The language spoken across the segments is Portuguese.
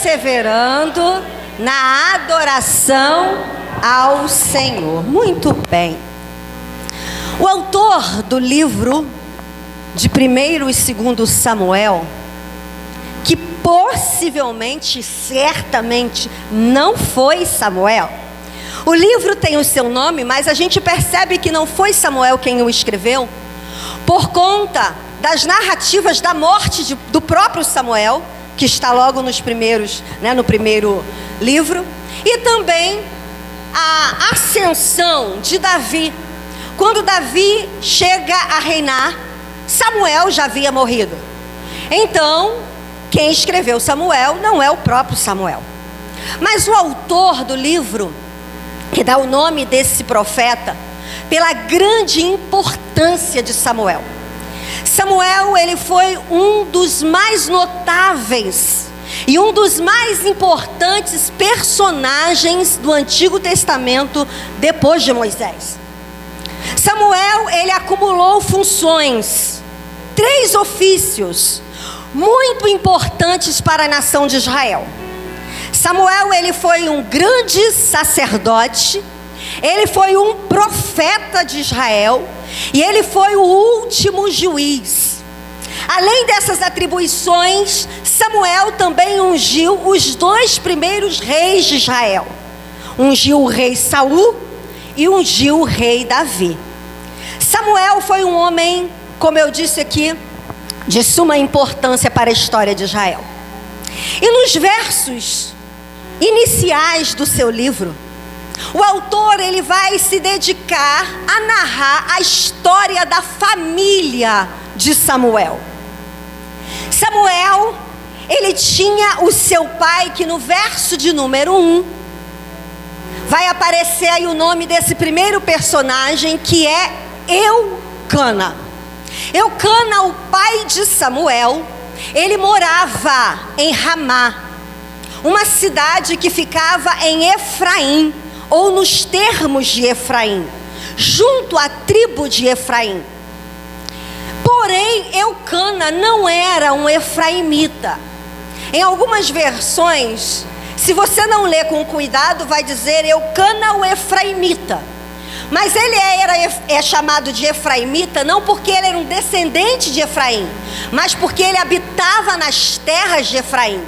perseverando na adoração ao Senhor. Muito bem. O autor do livro de 1º e 2º Samuel, que possivelmente, certamente, não foi Samuel. O livro tem o seu nome, mas a gente percebe que não foi Samuel quem o escreveu, por conta das narrativas da morte do próprio Samuel, que está logo nos primeiros, no primeiro livro, e também a ascensão de Davi. Quando Davi chega a reinar, Samuel já havia morrido. Então, quem escreveu Samuel não é o próprio Samuel. Mas o autor do livro, que dá o nome desse profeta, pela grande importância de Samuel. Samuel, ele foi um dos mais notáveis e um dos mais importantes personagens do Antigo Testamento depois de Moisés. Samuel, ele acumulou funções, 3 ofícios muito importantes para a nação de Israel. Samuel, ele foi um grande sacerdote, ele foi um profeta de Israel e ele foi o último juiz. Além dessas atribuições, Samuel também ungiu os 2 primeiros reis de Israel. Ungiu o rei Saul e ungiu o rei Davi. Samuel foi um homem, como eu disse aqui, de suma importância para a história de Israel. E nos versos iniciais do seu livro, o autor, ele vai se dedicar a narrar a história da família de Samuel. Samuel, ele tinha o seu pai, que no verso de número 1, vai aparecer aí o nome desse primeiro personagem, que é Eucana. Eucana, o pai de Samuel, ele morava em Ramá, uma cidade que ficava em Efraim, ou nos termos de Efraim, junto à tribo de Efraim. Porém, Eucana não era um efraimita. Em algumas versões, se você não ler com cuidado, vai dizer Eucana o efraimita. Mas ele é chamado de efraimita não porque ele era um descendente de Efraim, mas porque ele habitava nas terras de Efraim.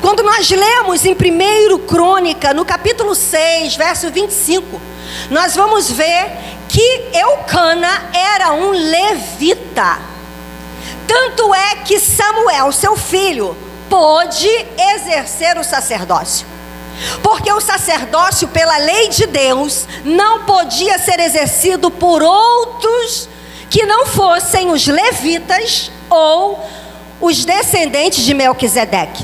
Quando nós lemos em 1 Crônica, no capítulo 6, verso 25, nós vamos ver que Eucana era um levita. Tanto é que Samuel, seu filho, pôde exercer o sacerdócio. Porque o sacerdócio, pela lei de Deus, não podia ser exercido por outros que não fossem os levitas ou os descendentes de Melquisedeque.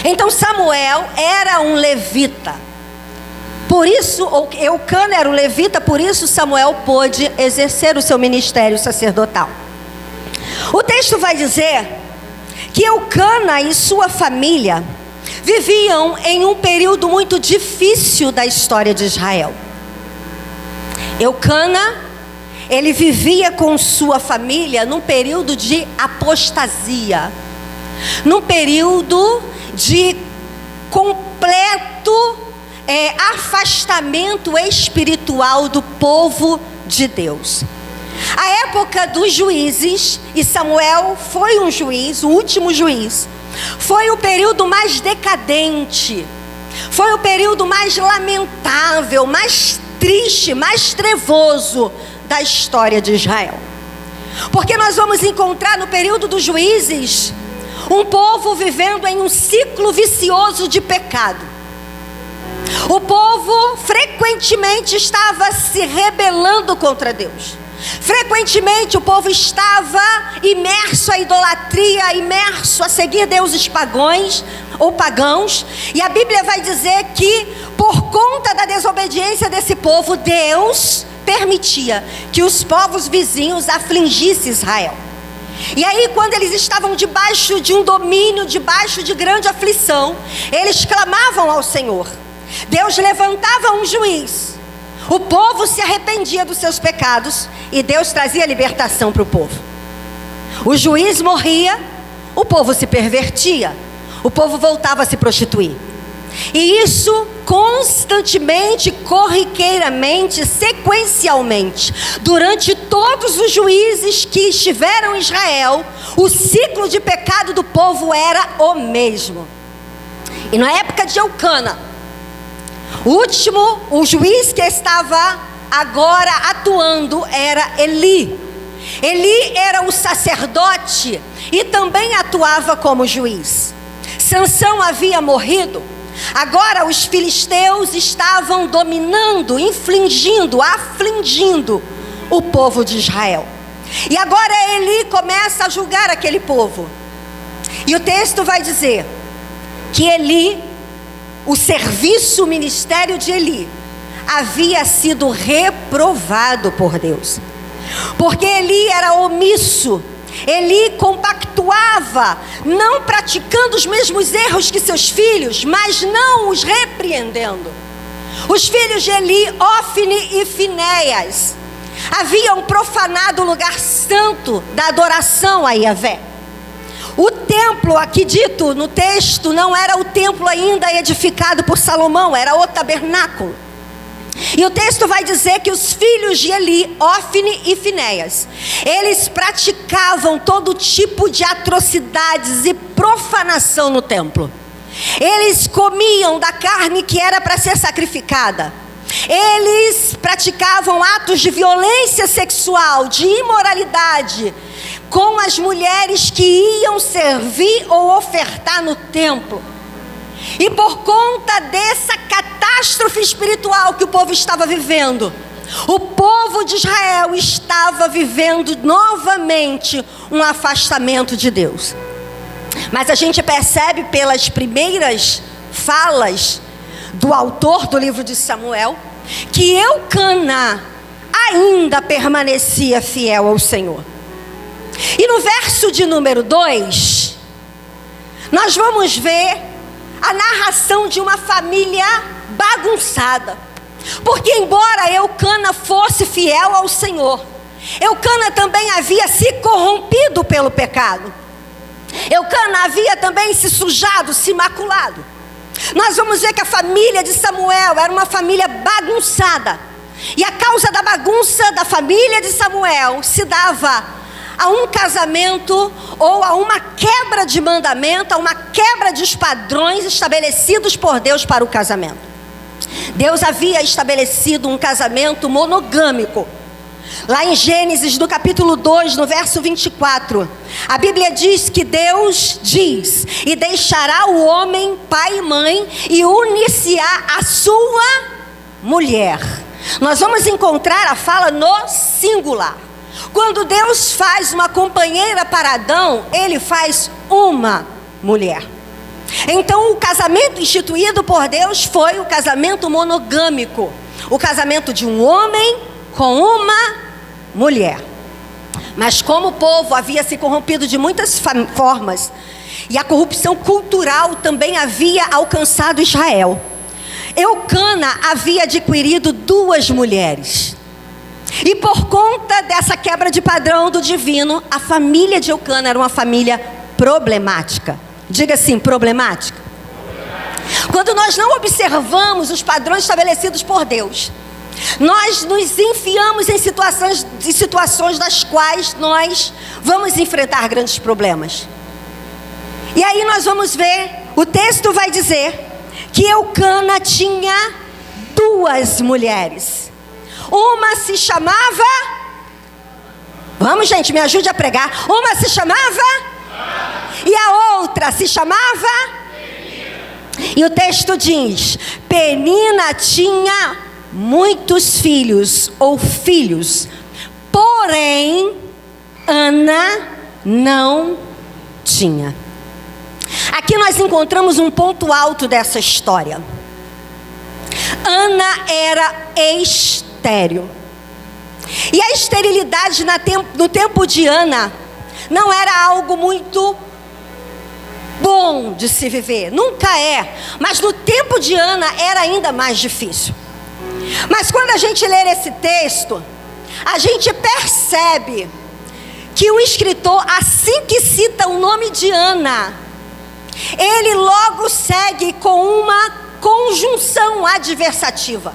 Então Samuel era um levita. Por isso, Eucana era um levita, por isso Samuel pôde exercer o seu ministério sacerdotal. O texto vai dizer que Eucana e sua família viviam em um período muito difícil da história de Israel. Eucana, ele vivia com sua família num período de apostasia, num período de completo afastamento espiritual do povo de Deus. A época dos juízes, e Samuel foi um juiz, o último juiz, foi o período mais decadente, foi o período mais lamentável, mais triste, mais trevoso da história de Israel. Porque nós vamos encontrar no período dos juízes um povo vivendo em um ciclo vicioso de pecado. O povo frequentemente estava se rebelando contra Deus. Frequentemente o povo estava imerso à idolatria, imerso a seguir deuses pagãos ou pagãos. E a Bíblia vai dizer que por conta da desobediência desse povo, Deus permitia que os povos vizinhos afligissem Israel. E aí, quando eles estavam debaixo de um domínio, debaixo de grande aflição, eles clamavam ao Senhor. Deus levantava um juiz, o povo se arrependia dos seus pecados e Deus trazia libertação para o povo. O juiz morria, o povo se pervertia, o povo voltava a se prostituir. E isso constantemente, corriqueiramente, sequencialmente, durante todos os juízes que estiveram em Israel, o ciclo de pecado do povo era o mesmo. E na época de Eucana, o juiz que estava agora atuando era Eli. Eli era o sacerdote e também atuava como juiz. Sansão havia morrido. Agora os filisteus estavam dominando, afligindo o povo de Israel. E agora Eli começa a julgar aquele povo. E o texto vai dizer que Eli, o serviço, o ministério de Eli, havia sido reprovado por Deus. Porque Eli era omisso. Ele compactuava, não praticando os mesmos erros que seus filhos, mas não os repreendendo. Os filhos de Eli, Ofni e Finéias, haviam profanado o lugar santo da adoração a Yahvé. O templo aqui dito no texto não era o templo ainda edificado por Salomão, era o tabernáculo. E o texto vai dizer que os filhos de Eli, Ofni e Finéias, eles praticavam todo tipo de atrocidades e profanação no templo. Eles comiam da carne que era para ser sacrificada. Eles praticavam atos de violência sexual, de imoralidade, com as mulheres que iam servir ou ofertar no templo. E por conta dessa catástrofe espiritual que o povo estava vivendo, o povo de Israel estava vivendo novamente um afastamento de Deus. Mas a gente percebe pelas primeiras falas do autor do livro de Samuel, que Eucana ainda permanecia fiel ao Senhor. E no verso de número 2, nós vamos ver a narração de uma família bagunçada. Porque embora Eucana fosse fiel ao Senhor, Eucana também havia se corrompido pelo pecado. Eucana havia também se sujado, se maculado. Nós vamos ver que a família de Samuel era uma família bagunçada. E a causa da bagunça da família de Samuel se dava a um casamento ou a uma quebra de mandamento, a uma quebra dos padrões estabelecidos por Deus para o casamento. Deus havia estabelecido um casamento monogâmico. Lá em Gênesis, no capítulo 2, no verso 24, a Bíblia diz que Deus diz: e deixará o homem pai e mãe e unir-se-á a sua mulher. Nós vamos encontrar a fala no singular. Quando Deus faz uma companheira para Adão, Ele faz uma mulher. Então o casamento instituído por Deus foi o casamento monogâmico. O casamento de um homem com uma mulher. Mas como o povo havia se corrompido de muitas formas, e a corrupção cultural também havia alcançado Israel, Eucana havia adquirido 2 mulheres. E por conta dessa quebra de padrão do divino, a família de Eucana era uma família problemática. Diga assim, problemática. Quando nós não observamos os padrões estabelecidos por Deus, nós nos enfiamos em situações das quais nós vamos enfrentar grandes problemas. E aí nós vamos ver, o texto vai dizer que Eucana tinha 2 mulheres. Uma se chamava... Vamos, gente, me ajude a pregar. Uma se chamava... E a outra se chamava... E o texto diz: Penina tinha muitos filhos ou filhos, porém Ana não tinha. Aqui nós encontramos um ponto alto dessa história. Ana era estéril. E a esterilidade no tempo de Ana não era algo muito bom de se viver. Nunca é. Mas no tempo de Ana era ainda mais difícil. Mas quando a gente lê esse texto, a gente percebe que o escritor, assim que cita o nome de Ana, ele logo segue com uma conjunção adversativa.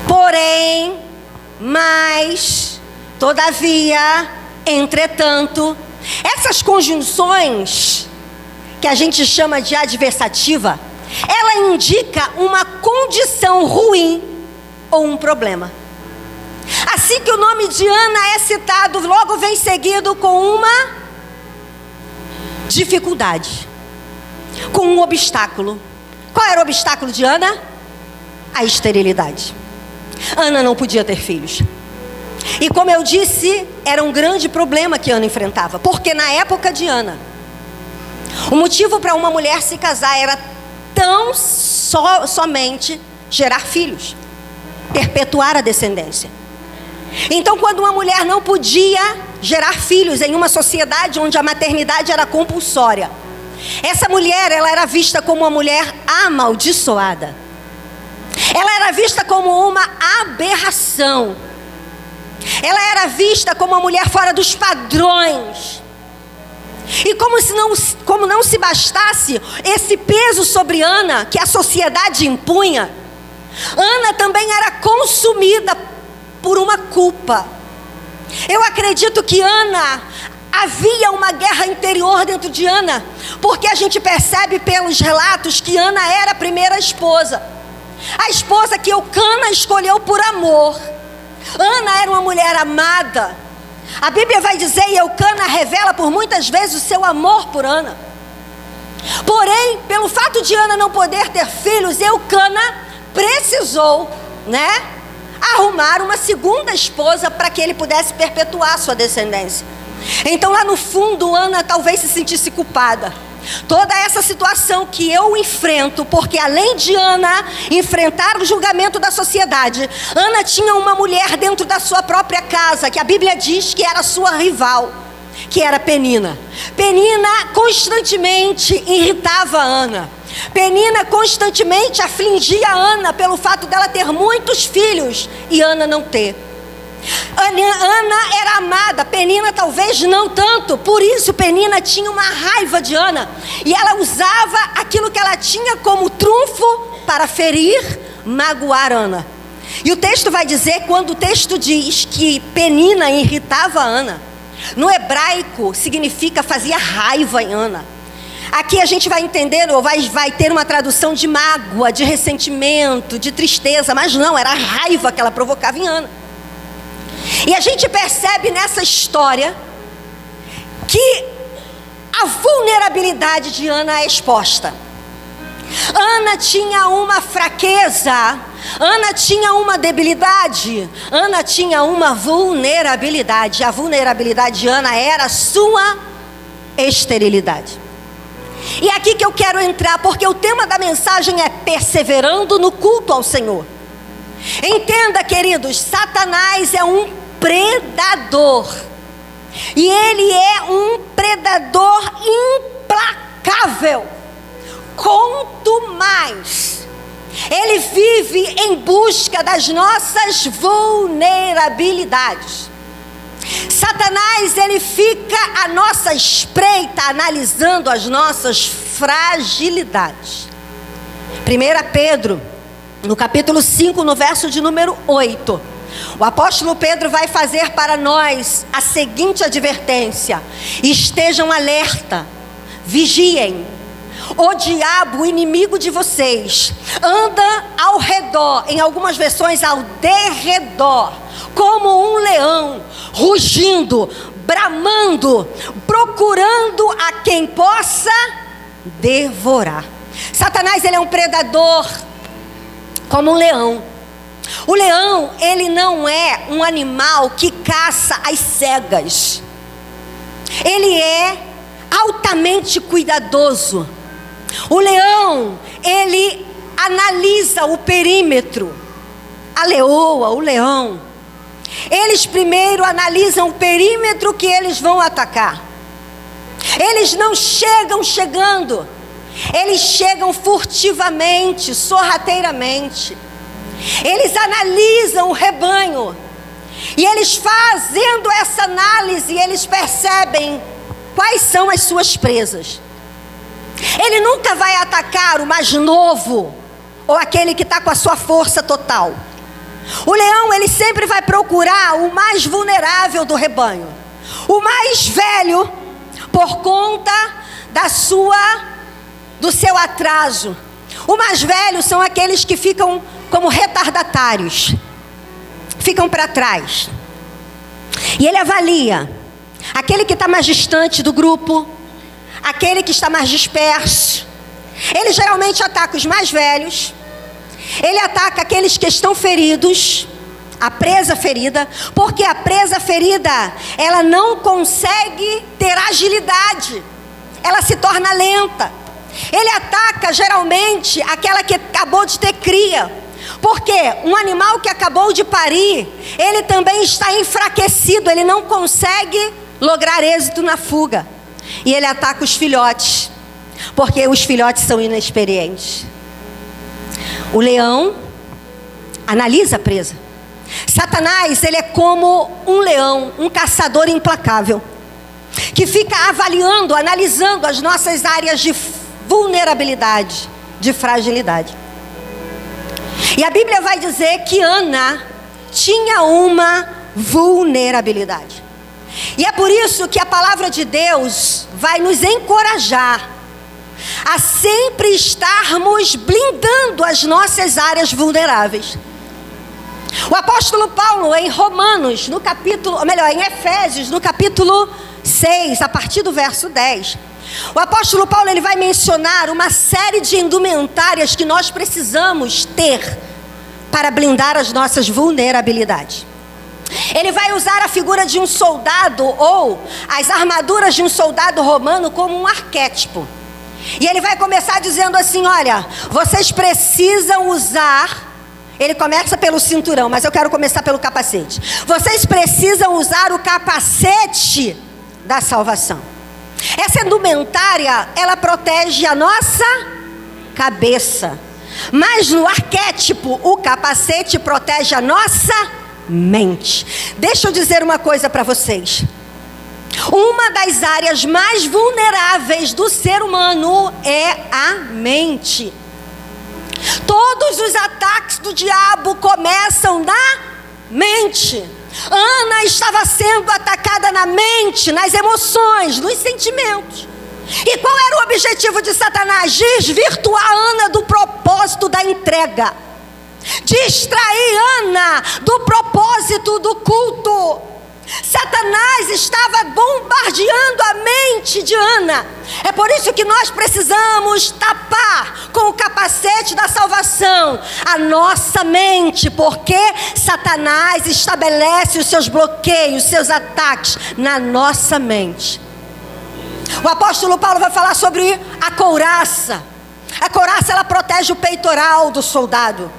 Porém, mas, todavia, entretanto, essas conjunções que a gente chama de adversativa, ela indica uma condição ruim ou um problema. Assim que o nome de Ana é citado, logo vem seguido com uma dificuldade, com um obstáculo. Qual era o obstáculo de Ana? A esterilidade. Ana não podia ter filhos. E como eu disse, era um grande problema que Ana enfrentava, porque na época de Ana, o motivo para uma mulher se casar era somente gerar filhos, perpetuar a descendência. Então, quando uma mulher não podia gerar filhos em uma sociedade onde a maternidade era compulsória, essa mulher, ela era vista como uma mulher amaldiçoada. Ela era vista como uma aberração. Ela era vista como uma mulher fora dos padrões. E como não se bastasse esse peso sobre Ana, que a sociedade impunha, Ana também era consumida por uma culpa. Eu acredito que havia uma guerra interior dentro de Ana, porque a gente percebe pelos relatos que Ana era a primeira esposa. A esposa que Eucana escolheu por amor. Ana era uma mulher amada. A Bíblia vai dizer, e Eucana revela por muitas vezes o seu amor por Ana. Porém, pelo fato de Ana não poder ter filhos, Eucana precisou, arrumar uma segunda esposa para que ele pudesse perpetuar a sua descendência. Então lá no fundo, Ana talvez se sentisse culpada. Toda essa situação que eu enfrento, porque além de Ana enfrentar o julgamento da sociedade, Ana tinha uma mulher dentro da sua própria casa, que a Bíblia diz que era sua rival, que era Penina. Penina constantemente irritava Ana. Penina constantemente afligia Ana pelo fato dela ter muitos filhos e Ana não ter. Ana era amada, Penina talvez não tanto. Por isso Penina tinha uma raiva de Ana, e ela usava aquilo que ela tinha como trunfo para ferir, magoar Ana. E o texto vai dizer, quando o texto diz que Penina irritava Ana, no hebraico significa fazia raiva em Ana. Aqui a gente vai entender, ou vai ter uma tradução de mágoa, de ressentimento, de tristeza, mas não, era a raiva que ela provocava em Ana. E a gente percebe nessa história que a vulnerabilidade de Ana é exposta. Ana tinha uma fraqueza, Ana tinha uma debilidade, Ana tinha uma vulnerabilidade. A vulnerabilidade de Ana era a sua esterilidade. E é aqui que eu quero entrar, porque o tema da mensagem é perseverando no culto ao Senhor. Entenda, queridos, Satanás é um predador. E ele é um predador implacável. Quanto mais ele vive em busca das nossas vulnerabilidades. Satanás, ele fica à nossa espreita, analisando as nossas fragilidades. 1 Pedro, no capítulo 5, no verso de número 8, o apóstolo Pedro vai fazer para nós a seguinte advertência: estejam alerta, vigiem. O diabo, o inimigo de vocês, anda ao redor, em algumas versões ao derredor, como um leão, rugindo, bramando, procurando a quem possa devorar. Satanás, ele é um predador, como um leão. O leão, ele não é um animal que caça às cegas. Ele é altamente cuidadoso. O leão, ele analisa o perímetro. A leoa, o leão, eles primeiro analisam o perímetro que eles vão atacar. Eles não chegam chegando. Eles chegam furtivamente, sorrateiramente. Eles analisam o rebanho. E eles, fazendo essa análise, eles percebem quais são as suas presas. Ele nunca vai atacar o mais novo ou aquele que está com a sua força total. O leão, ele sempre vai procurar o mais vulnerável do rebanho, o mais velho, por conta do seu atraso. O mais velho são aqueles que ficam como retardatários, ficam para trás. E ele avalia aquele que está mais distante do grupo, aquele que está mais disperso. Ele geralmente ataca os mais velhos. Ele ataca aqueles que estão feridos, a presa ferida, porque a presa ferida, ela não consegue ter agilidade, ela se torna lenta. Ele ataca geralmente aquela que acabou de ter cria, porque um animal que acabou de parir, ele também está enfraquecido, ele não consegue lograr êxito na fuga. E ele ataca os filhotes, porque os filhotes são inexperientes. O leão analisa a presa. Satanás, ele é como um leão, um caçador implacável, que fica avaliando, analisando as nossas áreas de vulnerabilidade, de fragilidade. E a Bíblia vai dizer que Ana tinha uma vulnerabilidade. E é por isso que a palavra de Deus vai nos encorajar a sempre estarmos blindando as nossas áreas vulneráveis. O apóstolo Paulo, em Romanos, em Efésios, no capítulo 6, a partir do verso 10, o apóstolo Paulo, ele vai mencionar uma série de indumentárias que nós precisamos ter para blindar as nossas vulnerabilidades. Ele vai usar a figura de um soldado, ou as armaduras de um soldado romano, como um arquétipo. E ele vai começar dizendo assim: olha, vocês precisam usar. Ele começa pelo cinturão, mas eu quero começar pelo capacete. Vocês precisam usar o capacete da salvação. Essa indumentária, ela protege a nossa cabeça. Mas no arquétipo, o capacete protege a nossa mente. Deixa eu dizer uma coisa para vocês. Uma das áreas mais vulneráveis do ser humano é a mente. Todos os ataques do diabo começam na mente. Ana estava sendo atacada na mente, nas emoções, nos sentimentos. E qual era o objetivo de Satanás? Desvirtuar Ana do propósito da entrega. Distrair Ana do propósito do culto. Satanás estava bombardeando a mente de Ana. É por isso que nós precisamos tapar com o capacete da salvação a nossa mente, porque Satanás estabelece os seus bloqueios, os seus ataques na nossa mente. O apóstolo Paulo vai falar sobre a couraça. A couraça, ela protege o peitoral do soldado.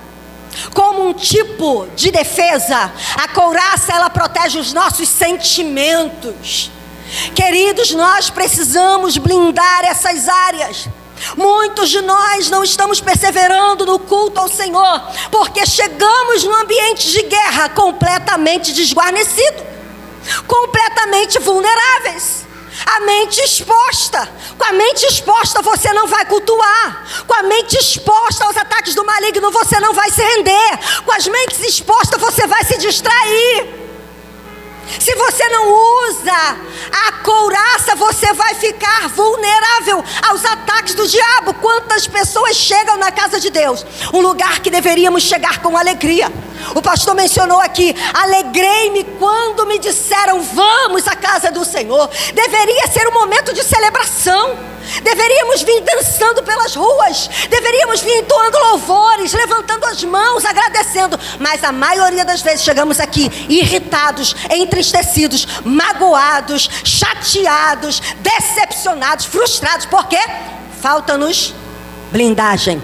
Como um tipo de defesa, a couraça, ela protege os nossos sentimentos. Queridos, nós precisamos blindar essas áreas. Muitos de nós não estamos perseverando no culto ao Senhor, porque chegamos num ambiente de guerra completamente desguarnecido, completamente vulneráveis. A mente exposta. Com a mente exposta você não vai cultuar. Com a mente exposta aos ataques do maligno você não vai se render. Com as mentes expostas você vai se distrair. Se você não usa a couraça, você vai ficar vulnerável aos ataques do diabo. Quantas pessoas chegam na casa de Deus? Um lugar que deveríamos chegar com alegria. O pastor mencionou aqui: alegrei-me quando me disseram vamos à casa do Senhor. Deveria ser um momento de celebração. Deveríamos vir dançando pelas ruas, deveríamos vir entoando louvores, levantando as mãos, agradecendo. Mas a maioria das vezes chegamos aqui irritados, entristecidos, magoados, chateados, decepcionados, frustrados. Por quê? Falta-nos blindagem.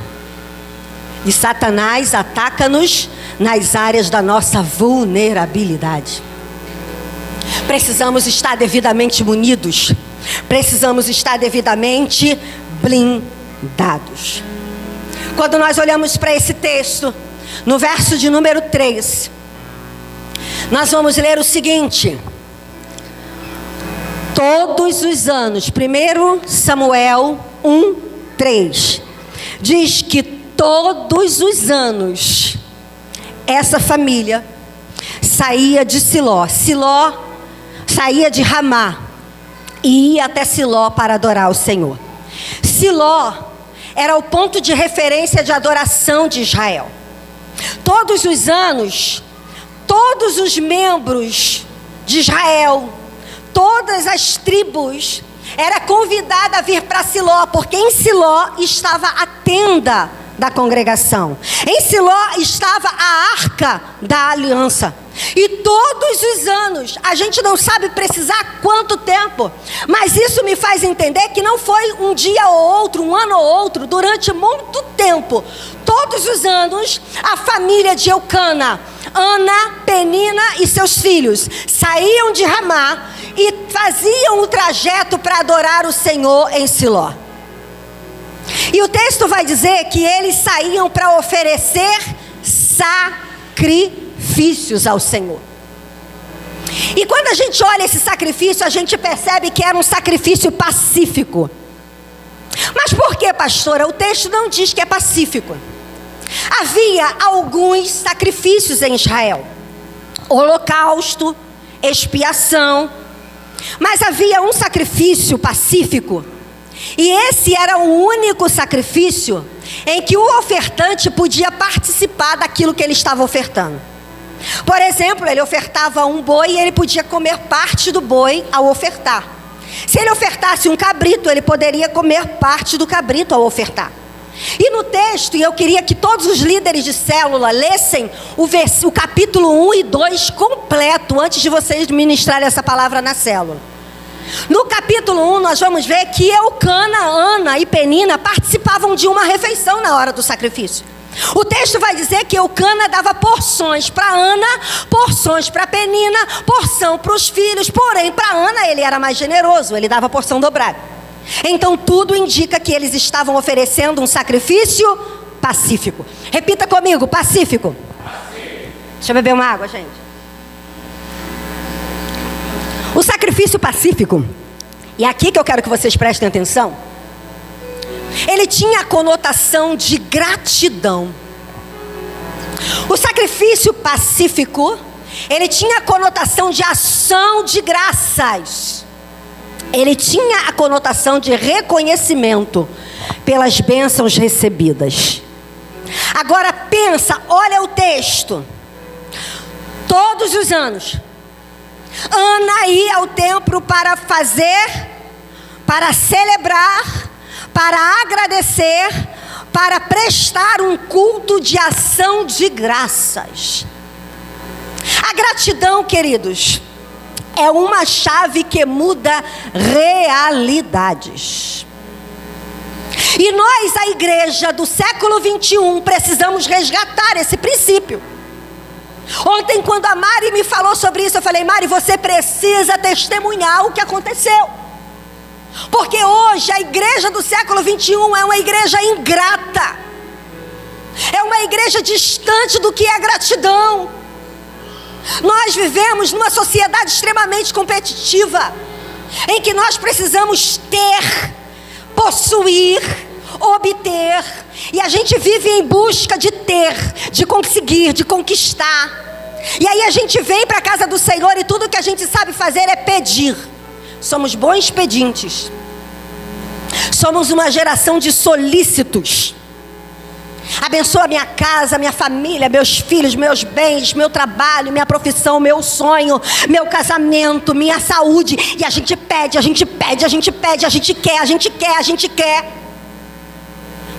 E Satanás ataca-nos nas áreas da nossa vulnerabilidade. Precisamos estar devidamente munidos. Precisamos estar devidamente blindados. Quando nós olhamos para esse texto, no verso de número 3, nós vamos ler o seguinte: todos os anos, 1 Samuel 1, 3, diz que todos os anos essa família saía de Siló. Siló saía de Ramá e ia até Siló para adorar o Senhor. Siló era o ponto de referência de adoração de Israel. Todos os anos, todos os membros de Israel, todas as tribos, era convidada a vir para Siló, porque em Siló estava a tenda da congregação. Em Siló estava a arca da aliança. E todos os anos, a gente não sabe precisar quanto tempo, mas isso me faz entender que não foi um dia ou outro, um ano ou outro, durante muito tempo. Todos os anos, a família de Eucana, Ana, Penina e seus filhos saíam de Ramá e faziam o trajeto para adorar o Senhor em Siló. E o texto vai dizer que eles saíam para oferecer sacrifícios ao Senhor. E quando a gente olha esse sacrifício, a gente percebe que era um sacrifício pacífico. Mas por que, pastora? O texto não diz que é pacífico. Havia alguns sacrifícios em Israel: holocausto, expiação. Mas havia um sacrifício pacífico. E esse era o único sacrifício em que o ofertante podia participar daquilo que ele estava ofertando. Por exemplo, ele ofertava um boi e ele podia comer parte do boi ao ofertar. Se ele ofertasse um cabrito, ele poderia comer parte do cabrito ao ofertar. E no texto, e eu queria que todos os líderes de célula lessem o capítulo 1 e 2 completo, antes de vocês ministrarem essa palavra na célula. No capítulo 1, nós vamos ver que Eucana, Ana e Penina participavam de uma refeição na hora do sacrifício. O texto vai dizer que Eucana dava porções para Ana, porções para Penina, porção para os filhos. Porém, para Ana ele era mais generoso, ele dava porção dobrada. Então tudo indica que eles estavam oferecendo um sacrifício pacífico. Repita comigo: pacífico. Deixa eu beber uma água, gente. O sacrifício pacífico, e é aqui que eu quero que vocês prestem atenção, ele tinha a conotação de gratidão. O sacrifício pacífico, ele tinha a conotação de ação de graças. Ele tinha a conotação de reconhecimento pelas bênçãos recebidas. Agora pensa, olha o texto. Todos os anos, Ana ia ao templo para fazer, para celebrar, para agradecer, para prestar um culto de ação de graças. A gratidão, queridos, é uma chave que muda realidades. E nós, a igreja do século 21, precisamos resgatar esse princípio. Ontem, quando a Mari me falou sobre isso, eu falei: Mari, você precisa testemunhar o que aconteceu. Porque hoje a igreja do século 21 é uma igreja ingrata. É uma igreja distante do que é gratidão. Nós vivemos numa sociedade extremamente competitiva, em que nós precisamos ter, possuir, obter. E a gente vive em busca de ter, de conseguir, de conquistar. E aí a gente vem para a casa do Senhor e tudo que a gente sabe fazer é pedir. Somos bons pedintes. Somos uma geração de solícitos. Abençoa minha casa, minha família, meus filhos, meus bens, meu trabalho, minha profissão, meu sonho, meu casamento, minha saúde. E a gente pede, a gente pede, a gente pede, a gente quer, a gente quer, a gente quer.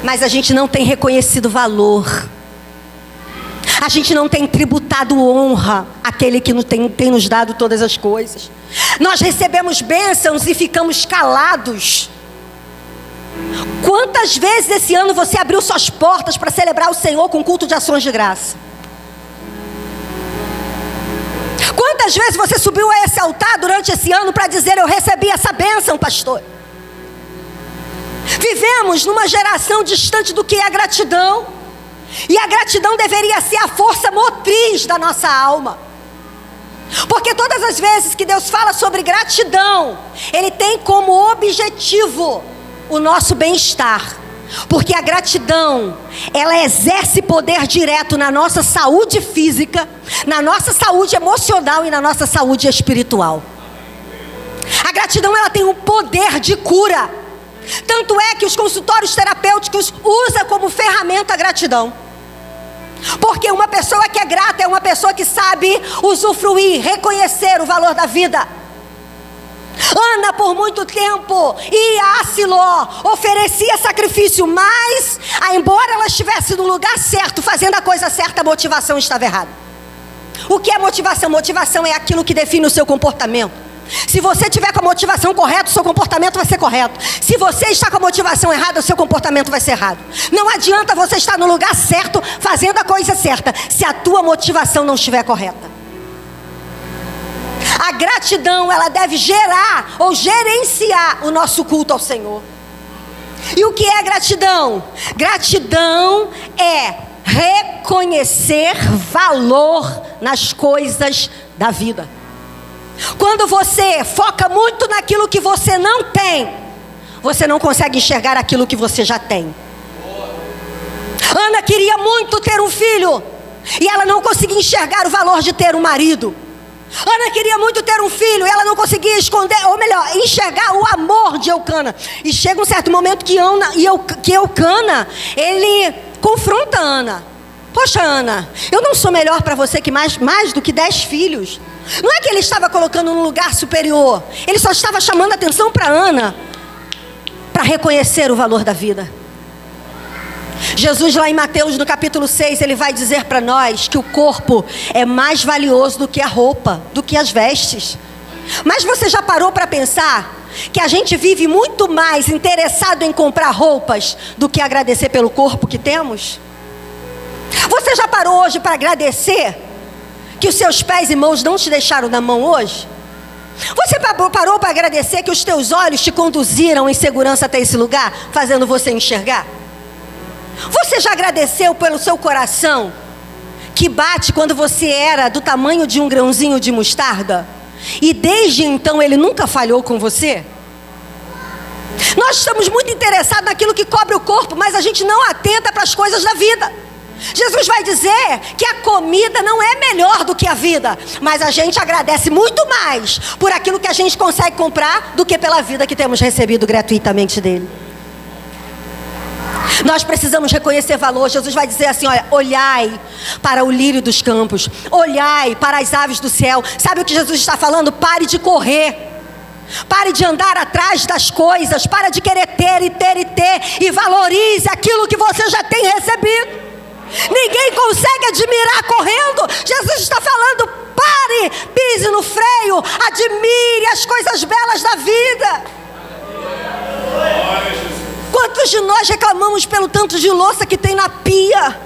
Mas a gente não tem reconhecido valor. A gente não tem tributado honra àquele que tem nos dado todas as coisas. Nós recebemos bênçãos e ficamos calados. Quantas vezes esse ano você abriu suas portas para celebrar o Senhor com culto de ações de graça? Quantas vezes você subiu a esse altar durante esse ano para dizer: eu recebi essa bênção, pastor? Vivemos numa geração distante do que é a gratidão. E a gratidão deveria ser a força motriz da nossa alma. Porque todas as vezes que Deus fala sobre gratidão, Ele tem como objetivo o nosso bem-estar. Porque a gratidão, ela exerce poder direto na nossa saúde física, na nossa saúde emocional e na nossa saúde espiritual. A gratidão, ela tem um poder de cura. Tanto é que os consultórios terapêuticos usam como ferramenta a gratidão. Porque uma pessoa que é grata é uma pessoa que sabe usufruir, reconhecer o valor da vida. Ana, por muito tempo, ia a Siló, oferecia sacrifício, mas, embora ela estivesse no lugar certo, fazendo a coisa certa, a motivação estava errada. O que é motivação? Motivação é aquilo que define o seu comportamento. Se você tiver com a motivação correta, o seu comportamento vai ser correto. Se você está com a motivação errada, o seu comportamento vai ser errado. Não adianta você estar no lugar certo, fazendo a coisa certa, se a tua motivação não estiver correta. A gratidão, ela deve gerar ou gerenciar o nosso culto ao Senhor. E o que é gratidão? Gratidão é reconhecer valor nas coisas da vida. Quando você foca muito naquilo que você não tem, você não consegue enxergar aquilo que você já tem. Ana queria muito ter um filho, e ela não conseguia enxergar o valor de ter um marido. Ana queria muito ter um filho, e ela não conseguia enxergar o amor de Eucana. E chega um certo momento que Eucana, ele confronta Ana. Poxa, Ana, eu não sou melhor para você que mais do que 10 filhos. Não é que ele estava colocando num lugar superior, ele só estava chamando a atenção para Ana, para reconhecer o valor da vida. Jesus, lá em Mateus, no capítulo 6, ele vai dizer para nós que o corpo é mais valioso do que a roupa, do que as vestes. Mas você já parou para pensar que a gente vive muito mais interessado em comprar roupas do que agradecer pelo corpo que temos? Você já parou hoje para agradecer que os seus pés e mãos não te deixaram na mão hoje? Você parou para agradecer que os teus olhos te conduziram em segurança até esse lugar, fazendo você enxergar? Você já agradeceu pelo seu coração, que bate quando você era do tamanho de um grãozinho de mostarda, e desde então ele nunca falhou com você? Nós estamos muito interessados naquilo que cobre o corpo, mas a gente não atenta para as coisas da vida. Jesus vai dizer que a comida não é melhor do que a vida, mas a gente agradece muito mais por aquilo que a gente consegue comprar do que pela vida que temos recebido gratuitamente dele. Nós precisamos reconhecer valor. Jesus vai dizer assim, olha, olhai para o lírio dos campos, olhai para as aves do céu. Sabe o que Jesus está falando? Pare de correr, pare de andar atrás das coisas, para de querer ter, e valorize aquilo que você já tem recebido. Ninguém consegue admirar correndo. Jesus está falando, pare, pise no freio, admire as coisas belas da vida. Quantos de nós reclamamos pelo tanto de louça que tem na pia?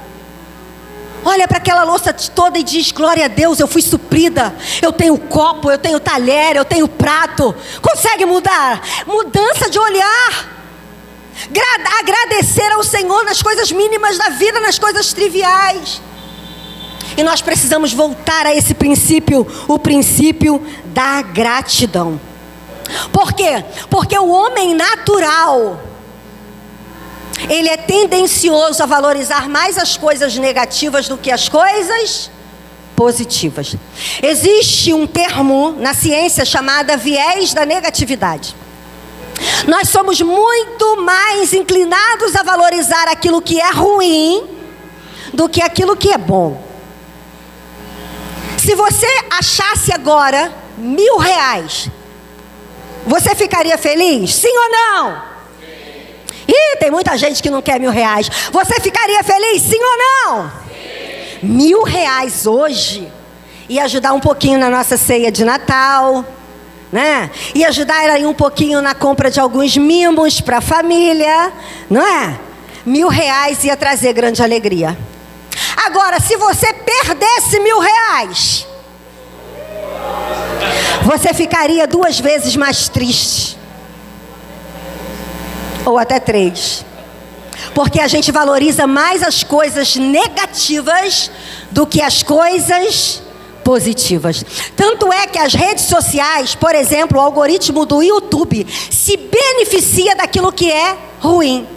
Olha para aquela louça toda e diz, glória a Deus, eu fui suprida. Eu tenho copo, eu tenho talher, eu tenho prato. Consegue mudar? Mudança de olhar. Agradecer ao Senhor nas coisas mínimas da vida, nas coisas triviais. E nós precisamos voltar a esse princípio, o princípio da gratidão. Por quê? Porque o homem natural, ele é tendencioso a valorizar mais as coisas negativas do que as coisas positivas. Existe um termo na ciência chamado viés da negatividade. Nós somos muito mais inclinados a valorizar aquilo que é ruim do que aquilo que é bom. Se você achasse agora R$1.000, você ficaria feliz? Sim ou não? Ih, tem muita gente que não quer R$1.000. Você ficaria feliz? Sim ou não? Sim. R$1.000 hoje ia ajudar um pouquinho na nossa ceia de Natal, né? Ia ajudar aí um pouquinho na compra de alguns mimos para a família, não é? R$1.000 ia trazer grande alegria. Agora, se você perdesse R$1.000, você ficaria 2 vezes mais triste. Ou até 3. Porque a gente valoriza mais as coisas negativas do que as coisas positivas. Tanto é que as redes sociais, por exemplo, o algoritmo do YouTube, se beneficia daquilo que é ruim.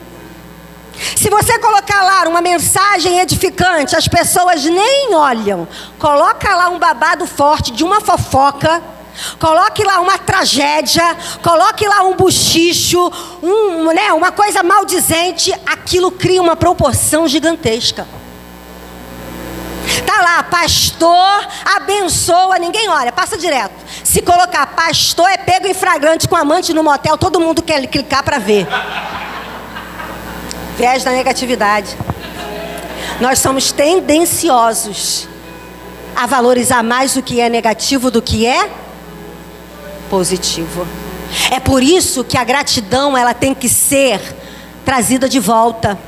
Se você colocar lá uma mensagem edificante, as pessoas nem olham. Coloca lá um babado forte de uma fofoca, coloque lá uma tragédia, coloque lá um buchicho, uma coisa maldizente, aquilo cria uma proporção gigantesca. Tá lá, pastor abençoa, ninguém olha, passa direto. Se colocar pastor é pego em flagrante com amante no motel, todo mundo quer clicar para ver. Viés da negatividade. Nós somos tendenciosos a valorizar mais o que é negativo do que é positivo. É por isso que a gratidão ela tem que ser trazida de volta.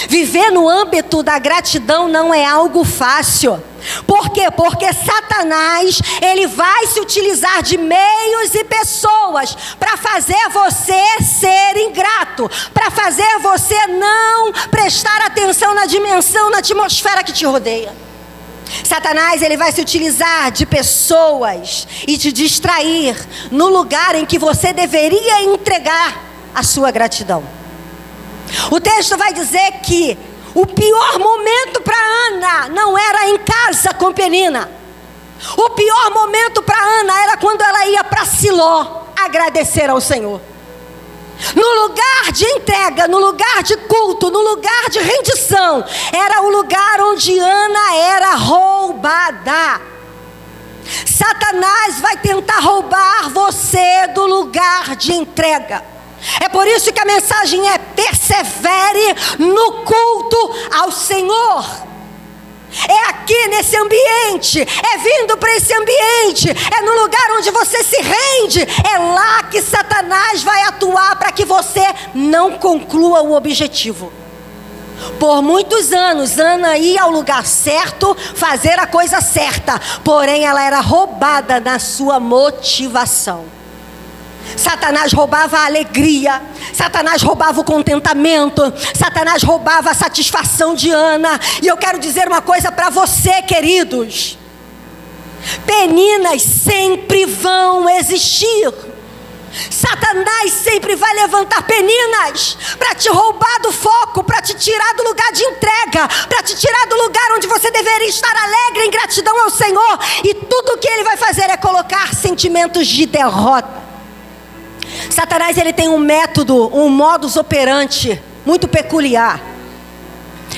Viver no âmbito da gratidão não é algo fácil. Por quê? Porque Satanás, ele vai se utilizar de meios e pessoas para fazer você ser ingrato, para fazer você não prestar atenção na dimensão, na atmosfera que te rodeia. Satanás, ele vai se utilizar de pessoas e te distrair no lugar em que você deveria entregar a sua gratidão. O texto vai dizer que o pior momento para Ana não era em casa com Penina. O pior momento para Ana era quando ela ia para Siló agradecer ao Senhor. No lugar de entrega, no lugar de culto, no lugar de rendição, era o lugar onde Ana era roubada. Satanás vai tentar roubar você do lugar de entrega. É por isso que a mensagem é: persevere no culto ao Senhor. É aqui nesse ambiente, é vindo para esse ambiente, é no lugar onde você se rende, é lá que Satanás vai atuar para que você não conclua o objetivo. Por muitos anos, Ana ia ao lugar certo, fazer a coisa certa, porém ela era roubada na sua motivação. Satanás roubava a alegria, Satanás roubava o contentamento, Satanás roubava a satisfação de Ana. E eu quero dizer uma coisa para você, queridos: peninas sempre vão existir. Satanás sempre vai levantar peninas para te roubar do foco, para te tirar do lugar de entrega, para te tirar do lugar onde você deveria estar alegre em gratidão ao Senhor. E tudo que ele vai fazer é colocar sentimentos de derrota. Satanás, ele tem um método, um modus operandi muito peculiar.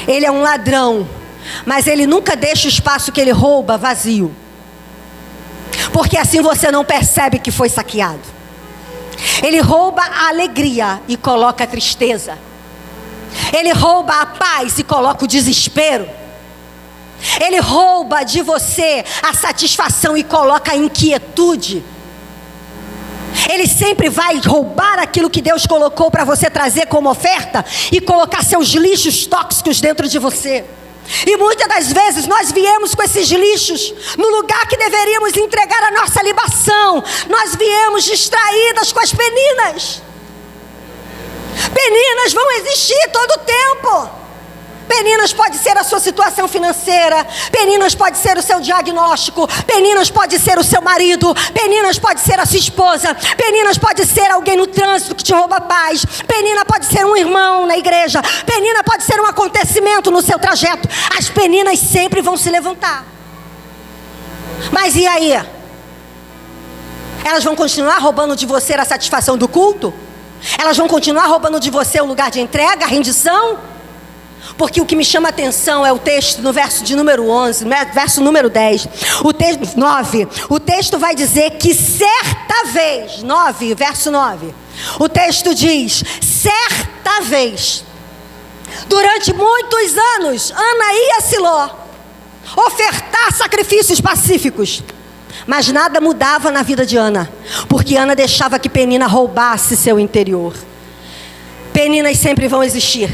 Ele é um ladrão, mas ele nunca deixa o espaço que ele rouba vazio, porque assim você não percebe que foi saqueado. Ele rouba a alegria e coloca a tristeza. Ele rouba a paz e coloca o desespero. Ele rouba de você a satisfação e coloca a inquietude. Ele sempre vai roubar aquilo que Deus colocou para você trazer como oferta e colocar seus lixos tóxicos dentro de você. E muitas das vezes nós viemos com esses lixos no lugar que deveríamos entregar a nossa libação. Nós viemos distraídas com as peninas. Peninas vão existir todo o tempo. Peninas pode ser a sua situação financeira, peninas pode ser o seu diagnóstico, peninas pode ser o seu marido, peninas pode ser a sua esposa, peninas pode ser alguém no trânsito que te rouba a paz, penina pode ser um irmão na igreja, penina pode ser um acontecimento no seu trajeto. As peninas sempre vão se levantar. Mas e aí? Elas vão continuar roubando de você a satisfação do culto? Elas vão continuar roubando de você o lugar de entrega, a rendição? Porque o que me chama a atenção é o texto no verso de número 11, verso número 10, o texto 9. O texto vai dizer que certa vez, 9, verso 9. O texto diz: certa vez, durante muitos anos, Ana ia a Siló ofertar sacrifícios pacíficos. Mas nada mudava na vida de Ana, porque Ana deixava que Penina roubasse seu interior. Peninas sempre vão existir.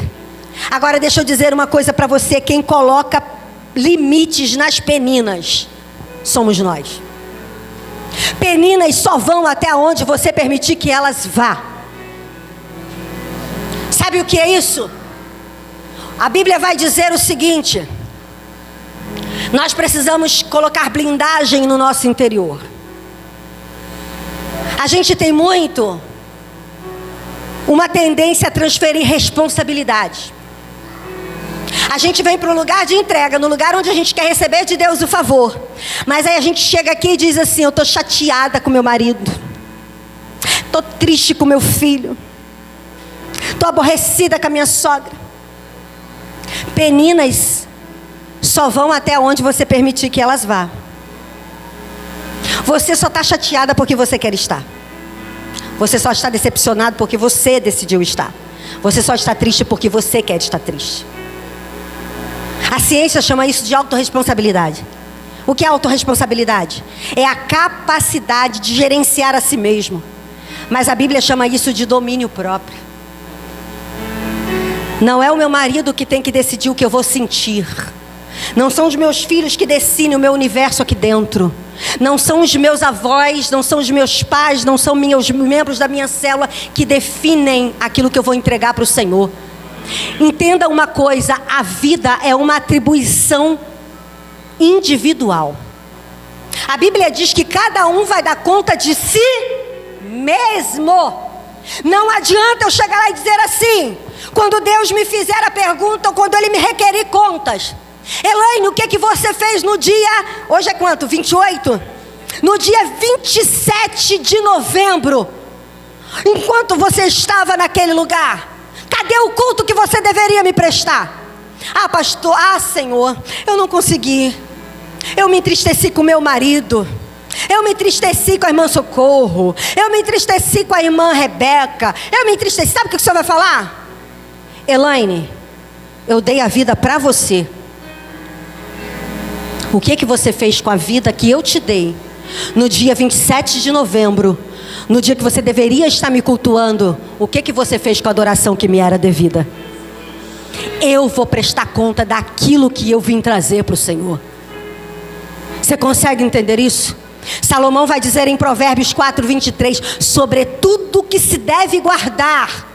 Agora deixa eu dizer uma coisa para você: quem coloca limites nas peninas somos nós. Peninas só vão até onde você permitir que elas vá. Sabe o que é isso? A Bíblia vai dizer o seguinte: nós precisamos colocar blindagem no nosso interior. A gente tem muito uma tendência a transferir responsabilidade. A gente vem para o lugar de entrega, no lugar onde a gente quer receber de Deus o favor. Mas aí a gente chega aqui e diz assim: eu estou chateada com meu marido, estou triste com meu filho, estou aborrecida com a minha sogra. Peninas só vão até onde você permitir que elas vá. Você só está chateada porque você quer estar. Você só está decepcionado porque você decidiu estar. Você só está triste porque você quer estar triste. A ciência chama isso de autorresponsabilidade. O que é autorresponsabilidade? É a capacidade de gerenciar a si mesmo. Mas a Bíblia chama isso de domínio próprio. Não é o meu marido que tem que decidir o que eu vou sentir. Não são os meus filhos que decidem o meu universo aqui dentro. Não são os meus avós, não são os meus pais, não são os membros da minha célula que definem aquilo que eu vou entregar para o Senhor. Entenda uma coisa: a vida é uma atribuição individual. A Bíblia diz que cada um vai dar conta de si mesmo. Não adianta eu chegar lá e dizer assim, quando Deus me fizer a pergunta, ou quando Ele me requerir contas: Elaine, o que você fez no dia... Hoje é quanto? 28? No dia 27 de novembro, enquanto você estava naquele lugar, cadê o culto que você deveria me prestar? Ah, pastor, Senhor, eu não consegui. Eu me entristeci com meu marido. Eu me entristeci com a irmã Socorro. Eu me entristeci com a irmã Rebeca. Eu me entristeci. Sabe o que o senhor vai falar? Elaine, eu dei a vida para você. O que você fez com a vida que eu te dei no dia 27 de novembro, no dia que você deveria estar me cultuando? O que você fez com a adoração que me era devida? Eu vou prestar conta daquilo que eu vim trazer para o Senhor. Você consegue entender isso? Salomão vai dizer em Provérbios 4:23: sobre tudo que se deve guardar,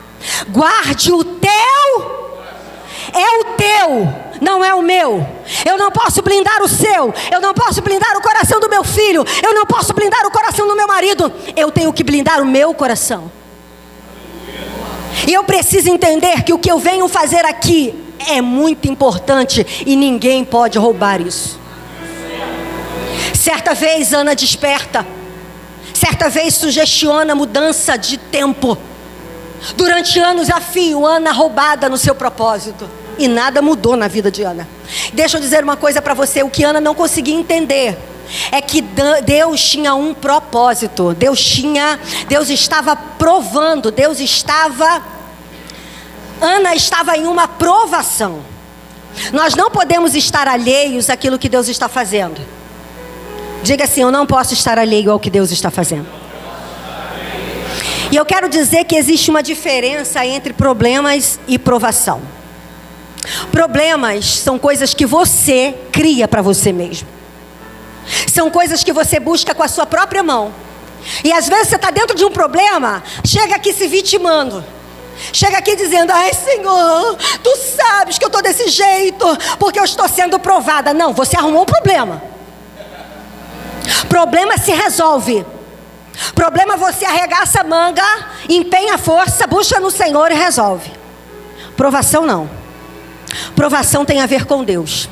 guarde o teu. É o teu, não é o meu. Eu não posso blindar o seu. Eu não posso blindar o coração do meu filho. Eu não posso blindar o coração do meu marido. Eu tenho que blindar o meu coração. E eu preciso entender que o que eu venho fazer aqui é muito importante e ninguém pode roubar isso. Certa vez Ana desperta. Certa vez sugestiona mudança de tempo. Durante anos a fio, Ana roubada no seu propósito. E nada mudou na vida de Ana. Deixa eu dizer uma coisa para você. O que Ana não conseguia entender é que Deus tinha um propósito. Deus estava provando. Ana estava em uma provação. Nós não podemos estar alheios àquilo que Deus está fazendo. Diga assim: eu não posso estar alheio ao que Deus está fazendo. E eu quero dizer que existe uma diferença entre problemas e provação. Problemas são coisas que você cria para você mesmo. São coisas que você busca com a sua própria mão. E às vezes você está dentro de um problema, chega aqui se vitimando. Chega aqui dizendo: ai Senhor, Tu sabes que eu estou desse jeito, porque eu estou sendo provada. Não, você arrumou um problema. Problema se resolve. Problema você arregaça a manga, empenha a força, busca no Senhor e resolve. Provação não. Provação tem a ver com Deus.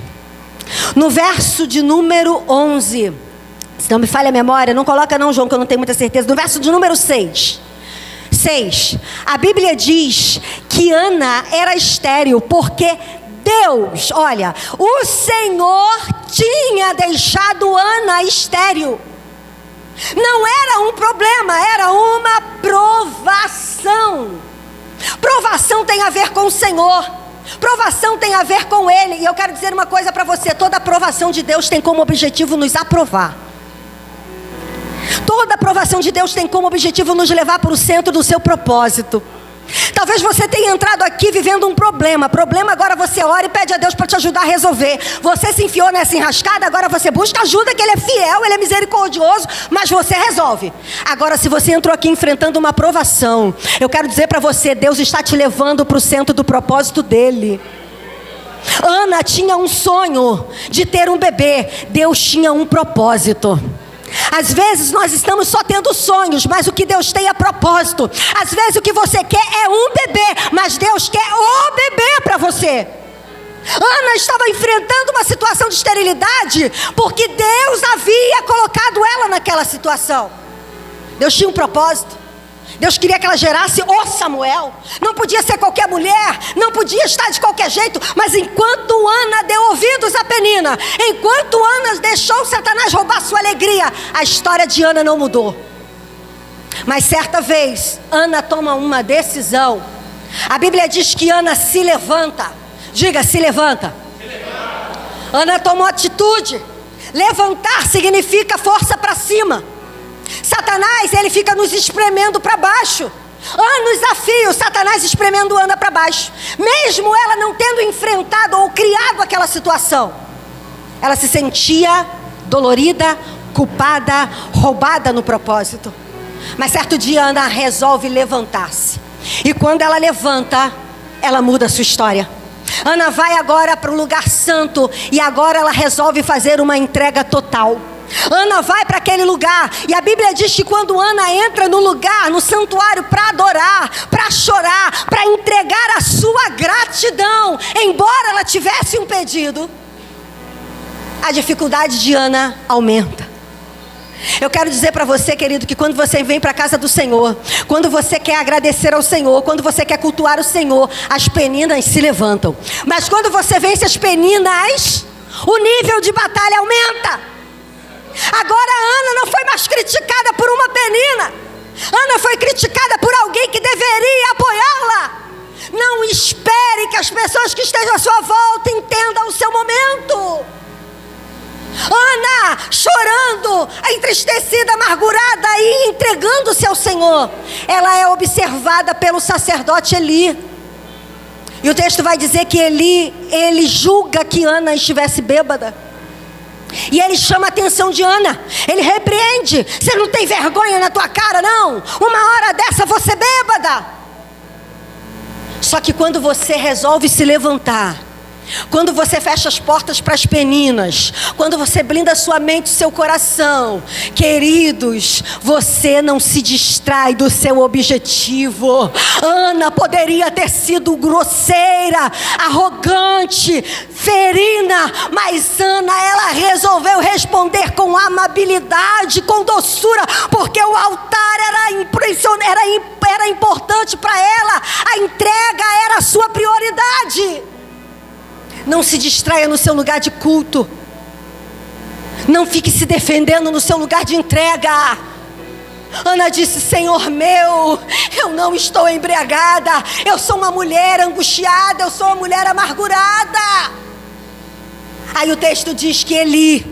No verso de número 11, se não me falha a memória, não coloca não, João, que eu não tenho muita certeza. No verso de número 6, a Bíblia diz que Ana era estéril porque Deus, olha, o Senhor tinha deixado Ana estéril. Não era um problema, era uma provação. Provação tem a ver com o Senhor. Provação tem a ver com Ele. E eu quero dizer uma coisa para você: toda provação de Deus tem como objetivo nos aprovar. Toda aprovação de Deus tem como objetivo nos levar para o centro do seu propósito. Talvez você tenha entrado aqui vivendo um problema. Agora você ora e pede a Deus para te ajudar a resolver. Você se enfiou nessa enrascada, agora você busca ajuda, que Ele é fiel, Ele é misericordioso, mas você resolve. Agora, se você entrou aqui enfrentando uma provação, eu quero dizer para você: Deus está te levando para o centro do propósito dEle. Ana tinha um sonho de ter um bebê. Deus tinha um propósito. Às vezes nós estamos só tendo sonhos, mas o que Deus tem é propósito. Às vezes o que você quer é um bebê, mas Deus quer o bebê para você. Ana estava enfrentando uma situação de esterilidade porque Deus havia colocado ela naquela situação. Deus tinha um propósito. Deus queria que ela gerasse o Samuel. Não podia ser qualquer mulher, não podia estar de qualquer jeito. Mas enquanto Ana deu ouvidos a Penina, enquanto Ana deixou Satanás roubar sua alegria, a história de Ana não mudou. Mas certa vez, Ana toma uma decisão. A Bíblia diz que Ana se levanta. Diga, se levanta. Ana tomou atitude. Levantar significa força para cima. Satanás, ele fica nos espremendo para baixo. Anos a fio, Satanás espremendo Ana para baixo. Mesmo ela não tendo enfrentado ou criado aquela situação, ela se sentia dolorida, culpada, roubada no propósito. Mas certo dia Ana resolve levantar-se. E quando ela levanta, ela muda a sua história. Ana vai agora para o lugar santo. E agora ela resolve fazer uma entrega total. Ana vai para aquele lugar. E a Bíblia diz que quando Ana entra no lugar, no santuário, para adorar, para chorar, para entregar a sua gratidão, embora ela tivesse um pedido, a dificuldade de Ana aumenta. Eu quero dizer para você, querido, que quando você vem para a casa do Senhor, quando você quer agradecer ao Senhor, quando você quer cultuar o Senhor, as peninas se levantam. Mas quando você vence as peninas, o nível de batalha aumenta. Agora Ana não foi mais criticada por uma penina. Ana foi criticada por alguém que deveria apoiá-la. Não espere que as pessoas que estejam à sua volta entendam o seu momento. Ana chorando, entristecida, amargurada e entregando-se ao Senhor, ela é observada pelo sacerdote Eli. E o texto vai dizer que Eli, ele julga que Ana estivesse bêbada. E ele chama a atenção de Ana. Ele repreende: você não tem vergonha na tua cara, não? Uma hora dessa você bêbada. Só que quando você resolve se levantar, quando você fecha as portas para as peninas, quando você blinda sua mente, seu coração, queridos, você não se distrai do seu objetivo. Ana poderia ter sido grosseira, arrogante, ferina, mas Ana, ela resolveu responder com amabilidade, com doçura, porque o altar era importante para ela, a entrega era a sua prioridade. Não se distraia no seu lugar de culto. Não fique se defendendo no seu lugar de entrega. Ana disse: Senhor meu, eu não estou embriagada. Eu sou uma mulher angustiada. Eu sou uma mulher amargurada. Aí o texto diz que Eli,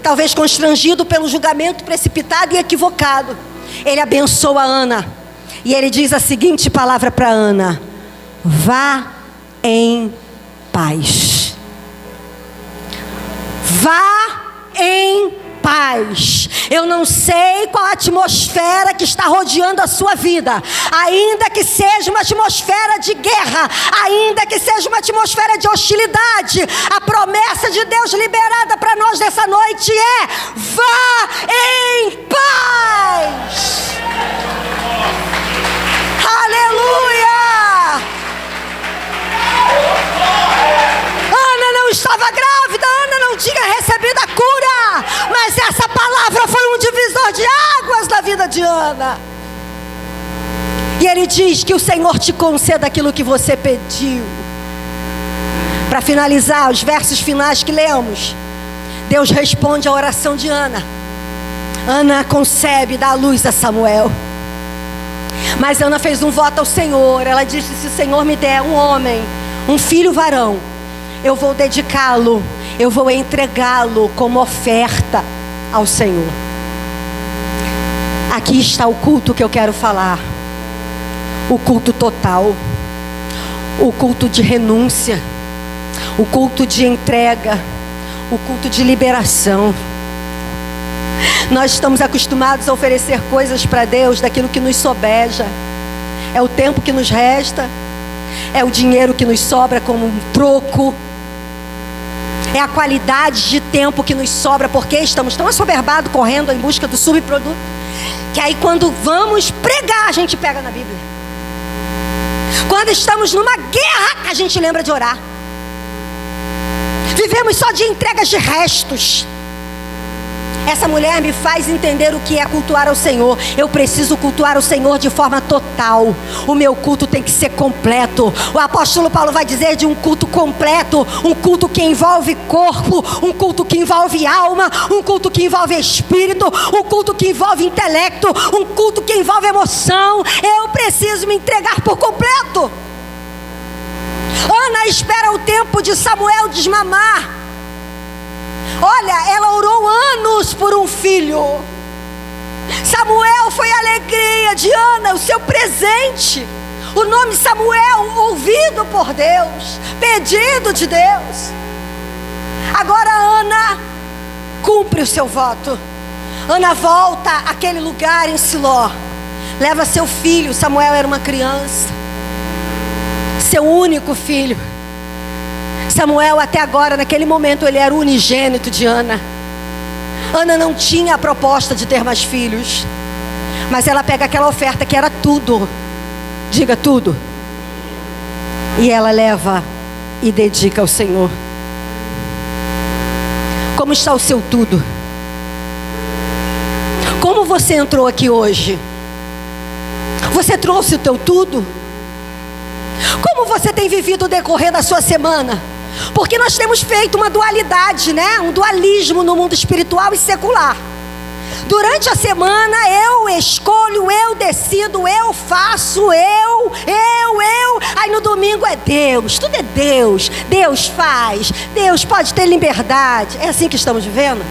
talvez constrangido pelo julgamento precipitado e equivocado, ele abençoa Ana. E ele diz a seguinte palavra para Ana: vá em paz. Vá em paz. Eu não sei qual a atmosfera que está rodeando a sua vida, ainda que seja uma atmosfera de guerra, ainda que seja uma atmosfera de hostilidade, a promessa de Deus liberada para nós nessa noite é: vá em paz. Aleluia! Ana não estava grávida, Ana não tinha recebido a cura, mas essa palavra foi um divisor de águas na vida de Ana. E ele diz que o Senhor te conceda aquilo que você pediu. Para finalizar, os versos finais que lemos, Deus responde à oração de Ana. Ana concebe e dá à luz a Samuel. Mas Ana fez um voto ao Senhor. Ela disse: se o Senhor me der um homem, um filho varão, eu vou dedicá-lo, eu vou entregá-lo como oferta ao Senhor. Aqui está o culto que eu quero falar. O culto total, o culto de renúncia, o culto de entrega, o culto de liberação. Nós estamos acostumados a oferecer coisas para Deus daquilo que nos sobeja. É o tempo que nos resta, é o dinheiro que nos sobra como um troco, é a qualidade de tempo que nos sobra, porque estamos tão assoberbados correndo em busca do subproduto, que aí quando vamos pregar, a gente pega na Bíblia. Quando estamos numa guerra, a gente lembra de orar. Vivemos só de entregas de restos. Essa mulher me faz entender o que é cultuar ao Senhor. Eu preciso cultuar o Senhor de forma total. O meu culto tem que ser completo. O apóstolo Paulo vai dizer de um culto completo, um culto que envolve corpo, um culto que envolve alma, um culto que envolve espírito, um culto que envolve intelecto, um culto que envolve emoção. Eu preciso me entregar por completo. Ana espera o tempo de Samuel desmamar. Olha, ela orou anos por um filho. Samuel foi a alegria de Ana, o seu presente. O nome Samuel, ouvido por Deus, pedido de Deus. Agora Ana cumpre o seu voto. Ana volta àquele lugar em Siló. Leva seu filho, Samuel era uma criança, seu único filho. Samuel até agora, naquele momento, ele era o unigênito de Ana. Ana não tinha a proposta de ter mais filhos, mas ela pega aquela oferta que era tudo, diga tudo, e ela leva e dedica ao Senhor. Como está o seu tudo? Como você entrou aqui hoje? Você trouxe o teu tudo? Como você tem vivido o decorrer da sua semana? Porque nós temos feito uma dualidade, né? Um dualismo no mundo espiritual e secular. Durante a semana eu escolho, eu decido, eu faço, eu. Aí no domingo é Deus, tudo é Deus. Deus faz, Deus pode ter liberdade. É assim que estamos vivendo?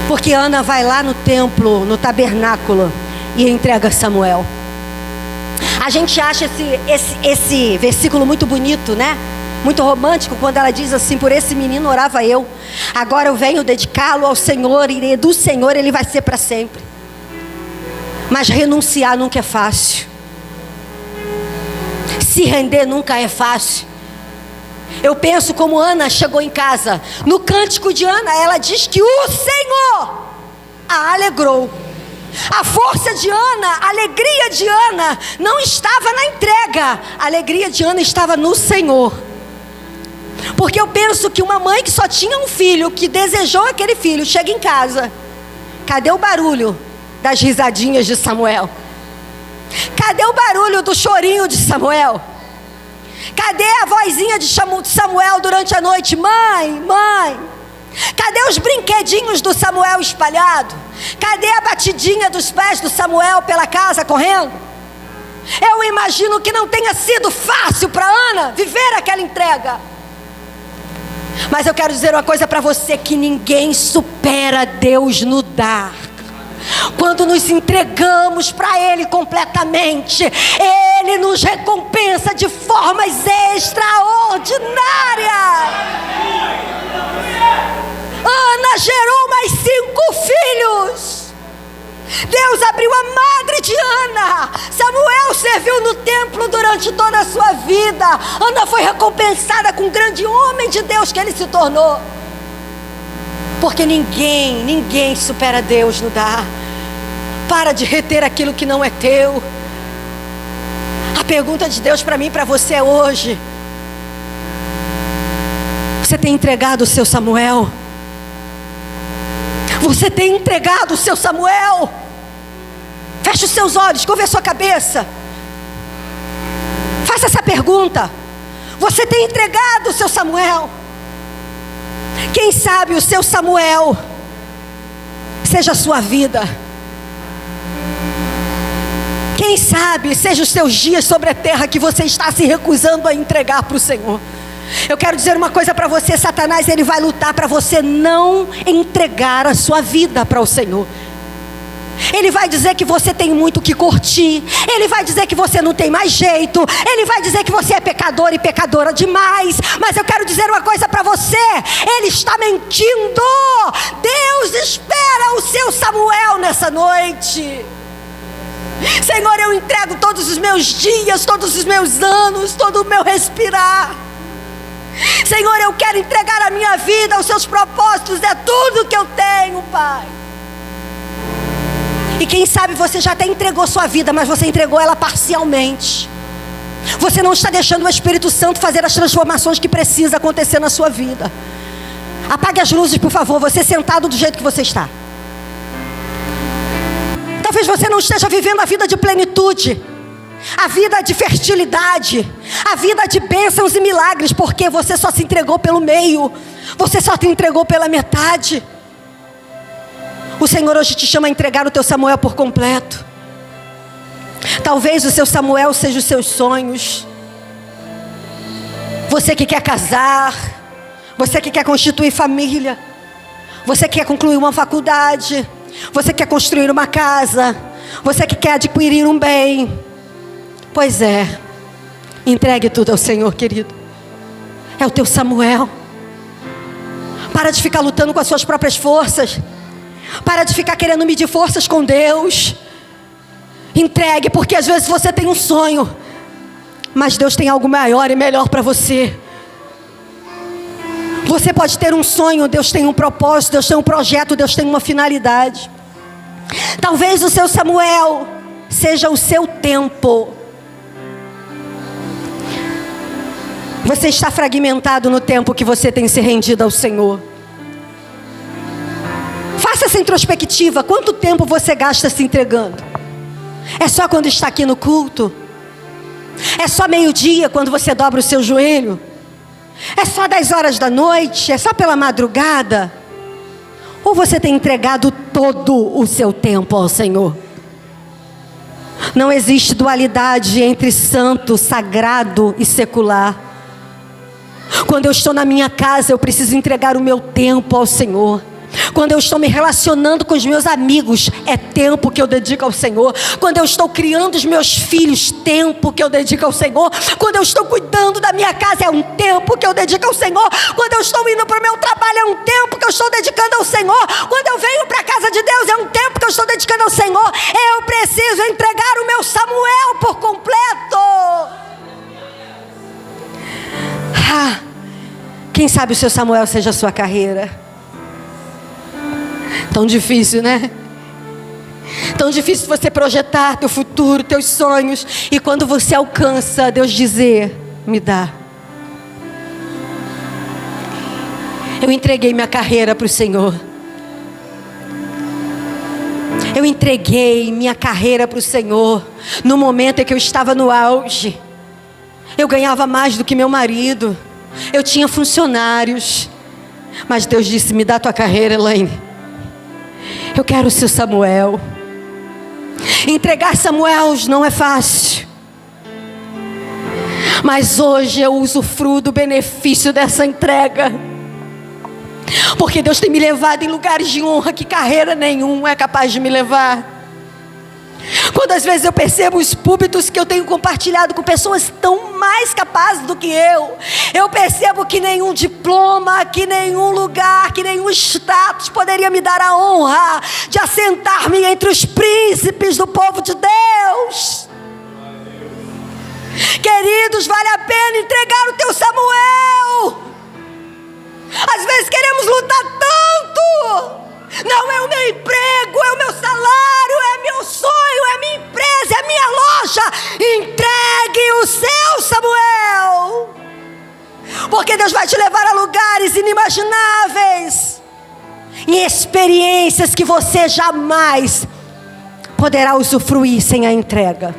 Porque Ana vai lá no templo, no tabernáculo, e entrega Samuel. A gente acha esse versículo muito bonito, né? Muito romântico, quando ela diz assim: por esse menino orava eu, agora eu venho dedicá-lo ao Senhor, e do Senhor ele vai ser para sempre. Mas renunciar nunca é fácil. Se render nunca é fácil. Eu penso como Ana chegou em casa. No cântico de Ana, ela diz que o Senhor a alegrou. A força de Ana, a alegria de Ana não estava na entrega. A alegria de Ana estava no Senhor. Porque eu penso que uma mãe que só tinha um filho, que desejou aquele filho, chega em casa. Cadê o barulho das risadinhas de Samuel? Cadê o barulho do chorinho de Samuel? Cadê a vozinha de Samuel durante a noite? Mãe, mãe. Cadê os brinquedinhos do Samuel espalhado? Cadê a batidinha dos pés do Samuel pela casa correndo? Eu imagino que não tenha sido fácil para Ana viver aquela entrega. Mas eu quero dizer uma coisa para você: que ninguém supera Deus no dar. Quando nos entregamos para Ele completamente, Ele nos recompensa de formas extraordinárias. Ana gerou mais 5 filhos. Deus abriu a madre de Ana. Samuel serviu no templo durante toda a sua vida. Ana foi recompensada com o grande homem de Deus que ele se tornou. Porque ninguém supera Deus no dar. Para de reter aquilo que não é teu. A pergunta de Deus para mim e para você é hoje: você tem entregado o seu Samuel? Você tem entregado o seu Samuel? Feche os seus olhos, curva a sua cabeça. Faça essa pergunta: você tem entregado o seu Samuel? Quem sabe o seu Samuel seja a sua vida. Quem sabe seja os seus dias sobre a terra que você está se recusando a entregar para o Senhor. Eu quero dizer uma coisa para você: Satanás, ele vai lutar para você não entregar a sua vida para o Senhor. Ele vai dizer que você tem muito que curtir. Ele vai dizer que você não tem mais jeito. Ele vai dizer que você é pecador e pecadora demais. Mas eu quero dizer uma coisa para você: ele está mentindo. Deus espera o seu Samuel nessa noite. Senhor, eu entrego todos os meus dias, todos os meus anos, todo o meu respirar. Senhor, eu quero entregar a minha vida, os seus propósitos, é tudo que eu tenho, Pai. E quem sabe você já até entregou sua vida, mas você entregou ela parcialmente. Você não está deixando o Espírito Santo fazer as transformações que precisa acontecer na sua vida. Apague as luzes, por favor. Você sentado do jeito que você está. Talvez você não esteja vivendo a vida de plenitude, a vida de fertilidade, a vida de bênçãos e milagres, porque você só se entregou pelo meio. Você só te entregou pela metade. O Senhor hoje te chama a entregar o teu Samuel por completo. Talvez o seu Samuel seja os seus sonhos. Você que quer casar, você que quer constituir família, você que quer concluir uma faculdade, você que quer construir uma casa, você que quer adquirir um bem. Pois é, entregue tudo ao Senhor, querido. É o teu Samuel. Para de ficar lutando com as suas próprias forças. Para de ficar querendo medir forças com Deus. Entregue, porque às vezes você tem um sonho, mas Deus tem algo maior e melhor para você. Você pode ter um sonho, Deus tem um propósito, Deus tem um projeto, Deus tem uma finalidade. Talvez o seu Samuel seja o seu tempo. Você está fragmentado no tempo que você tem se rendido ao Senhor. Faça essa introspectiva. Quanto tempo você gasta se entregando? É só quando está aqui no culto? É só meio-dia quando você dobra o seu joelho? É só 10 horas da noite? É só pela madrugada? Ou você tem entregado todo o seu tempo ao Senhor? Não existe dualidade entre santo, sagrado e secular. Quando eu estou na minha casa, eu preciso entregar o meu tempo ao Senhor. Quando eu estou me relacionando com os meus amigos, é tempo que eu dedico ao Senhor. Quando eu estou criando os meus filhos, tempo que eu dedico ao Senhor. Quando eu estou cuidando da minha casa, é um tempo que eu dedico ao Senhor. Quando eu estou indo para o meu trabalho, é um tempo que eu estou dedicando ao Senhor. Quando eu venho para a casa de Deus, é um tempo que eu estou dedicando ao Senhor. Eu preciso entregar o meu Samuel por completo. Quem sabe o seu Samuel seja a sua carreira. Tão difícil, né? Tão difícil você projetar teu futuro, teus sonhos, e quando você alcança, Deus dizer: me dá. Eu entreguei minha carreira para o Senhor. Eu entreguei minha carreira para o Senhor no momento em que eu estava no auge. Eu ganhava mais do que meu marido. Eu tinha funcionários. Mas Deus disse: me dá tua carreira, Elaine. Eu quero o seu Samuel. Entregar Samuel não é fácil. Mas hoje eu usufruo do benefício dessa entrega. Porque Deus tem me levado em lugares de honra que carreira nenhuma é capaz de me levar. Quando às vezes eu percebo os púlpitos que eu tenho compartilhado com pessoas tão mais capazes do que eu percebo que nenhum diploma, que nenhum lugar, que nenhum status poderia me dar a honra de assentar-me entre os príncipes do povo de Deus. Queridos, vale a pena entregar o teu Samuel. Às vezes queremos lutar tanto. Não é o meu emprego, é o meu salário, é meu sonho, é minha empresa, é minha loja. Entregue o seu Samuel. Porque Deus vai te levar a lugares inimagináveis, em experiências que você jamais poderá usufruir sem a entrega.